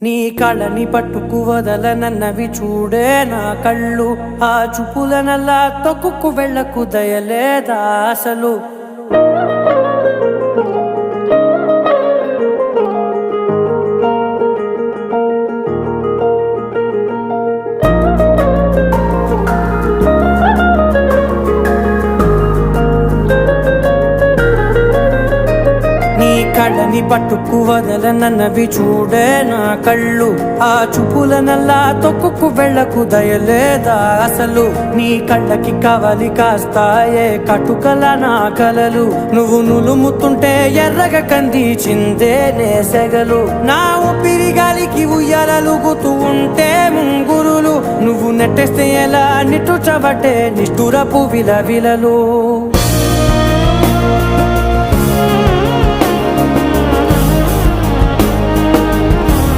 నీ కళని పట్టుకు వదలనన్నవి చూడే నా కళ్ళు, ఆ చూపులనల్లా తొక్కుకు వెళ్ళకు దయలేదా అసలు. కళ్ళని పట్టుకు వదలనన్నవి చూడే నా కళ్ళు, ఆ చూపులనల్లా తొక్కుకు వెళ్ళకు దయలేదా అసలు. నీ కళ్ళకి కవలి కాస్తాయే కటుకల నా కలలు, నువ్వు నులుముతుంటే ఎర్రగ కంది చిందే నేసెగలు. నా ఊపిరి గాలికి ఉయ్యాలలుగుతూ ఉంటే ముంగురులు, నువ్వు నెట్టేస్తే ఎలా నిట్టుచబట్టే నిష్ఠురపు విలవిలలు.